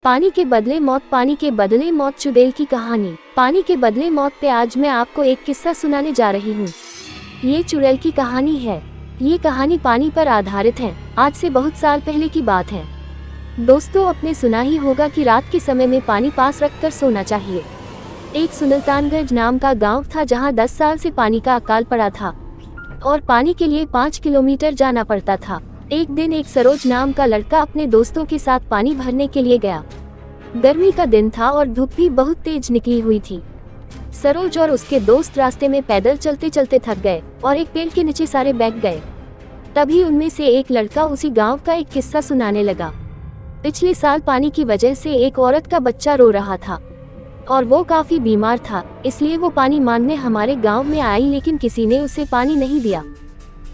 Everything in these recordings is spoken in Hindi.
पानी के बदले मौत, पानी के बदले मौत, चुड़ैल की कहानी। पानी के बदले मौत पे आज मैं आपको एक किस्सा सुनाने जा रही हूँ। ये चुड़ैल की कहानी है। ये कहानी पानी पर आधारित है। आज से बहुत साल पहले की बात है। दोस्तों, आपने सुना ही होगा कि रात के समय में पानी पास रखकर सोना चाहिए। एक सुल्तानगंज नाम का गाँव था जहाँ 10 साल से पानी का अकाल पड़ा था और पानी के लिए 5 किलोमीटर जाना पड़ता था। एक दिन एक सरोज नाम का लड़का अपने दोस्तों के साथ पानी भरने के लिए गया। गर्मी का दिन था और धूप भी बहुत तेज निकली हुई थी। सरोज और उसके दोस्त रास्ते में पैदल चलते चलते थक गए और एक पेड़ के नीचे सारे बैठ गए। तभी उनमें से एक लड़का उसी गांव का एक किस्सा सुनाने लगा। पिछले साल पानी की वजह से एक औरत का बच्चा रो रहा था और वो काफी बीमार था, इसलिए वो पानी मांगने हमारे गांव में आई, लेकिन किसी ने उसे पानी नहीं दिया।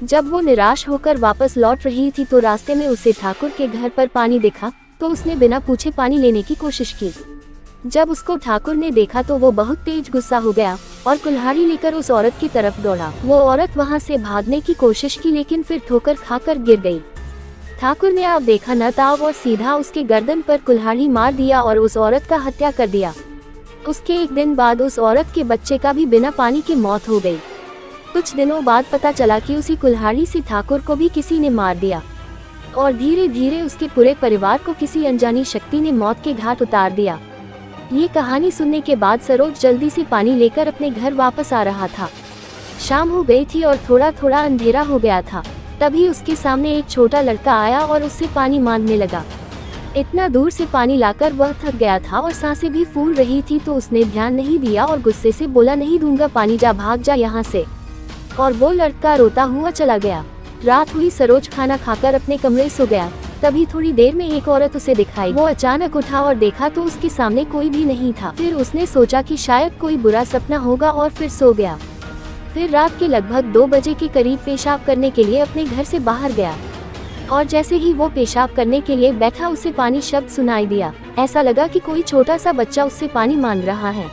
जब वो निराश होकर वापस लौट रही थी तो रास्ते में उसे ठाकुर के घर पर पानी दिखा, तो उसने बिना पूछे पानी लेने की कोशिश की। जब उसको ठाकुर ने देखा तो वो बहुत तेज गुस्सा हो गया और कुल्हाड़ी लेकर उस औरत की तरफ दौड़ा। वो औरत वहां से भागने की कोशिश की, लेकिन फिर ठोकर खाकर गिर गई। ठाकुर ने अब देखा न ताव और सीधा उसके गर्दन पर कुल्हाड़ी मार दिया और उस औरत का हत्या कर दिया। उसके एक दिन बाद उस औरत के बच्चे का भी बिना पानी की मौत हो गई। कुछ दिनों बाद पता चला कि उसी कुल्हाड़ी से ठाकुर को भी किसी ने मार दिया और धीरे धीरे उसके पूरे परिवार को किसी अनजानी शक्ति ने मौत के घाट उतार दिया। ये कहानी सुनने के बाद सरोज जल्दी से पानी लेकर अपने घर वापस आ रहा था। शाम हो गई थी और थोड़ा थोड़ा अंधेरा हो गया था। तभी उसके सामने एक छोटा लड़का आया और उससे पानी मांगने लगा। इतना दूर से पानी लाकर वह थक गया था और सांसें भी फूल रही थी, तो उसने ध्यान नहीं दिया और गुस्से से बोला, नहीं दूंगा पानी, जा भाग जा यहाँ से। और वो लड़का रोता हुआ चला गया। रात हुई, सरोज खाना खाकर अपने कमरे सो गया। तभी थोड़ी देर में एक औरत उसे दिखाई। वो अचानक उठा और देखा तो उसके सामने कोई भी नहीं था। फिर उसने सोचा कि शायद कोई बुरा सपना होगा और फिर सो गया। फिर रात के लगभग 2 बजे के करीब पेशाब करने के लिए अपने घर से बाहर गया और जैसे ही वो पेशाब करने के लिए बैठा, उसे पानी शब्द सुनाई दिया। ऐसा लगा कि कोई छोटा सा बच्चा उससे पानी मांग रहा है।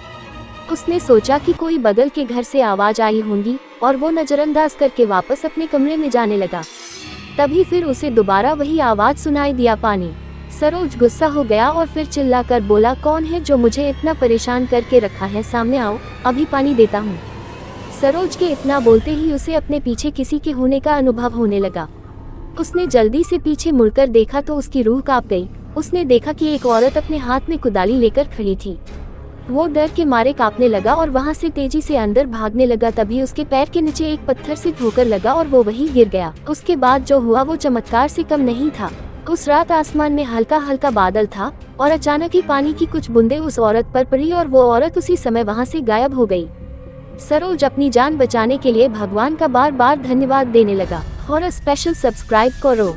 उसने सोचा कि कोई बगल के घर से आवाज आई होगी और वो नजरअंदाज करके वापस अपने कमरे में जाने लगा। तभी फिर उसे दोबारा वही आवाज सुनाई दिया, पानी। सरोज गुस्सा हो गया और फिर चिल्लाकर बोला, कौन है जो मुझे इतना परेशान करके रखा है, सामने आओ, अभी पानी देता हूँ। सरोज के इतना बोलते ही उसे अपने पीछे किसी के होने का अनुभव होने लगा। उसने जल्दी से पीछे मुड़कर देखा तो उसकी रूह कांप गई। उसने देखा कि एक औरत अपने हाथ में कुदाली लेकर खड़ी थी। वो डर के मारे कांपने लगा और वहां से तेजी से अंदर भागने लगा। तभी उसके पैर के नीचे एक पत्थर से ठोकर लगा और वो वहीं गिर गया। उसके बाद जो हुआ वो चमत्कार से कम नहीं था। उस रात आसमान में हल्का हल्का बादल था और अचानक ही पानी की कुछ बूंदें उस औरत पर पड़ी और वो औरत उसी समय वहां से गायब हो गई। सरोज अपनी जान बचाने के लिए भगवान का बार बार धन्यवाद देने लगा। और स्पेशल सब्सक्राइब करो।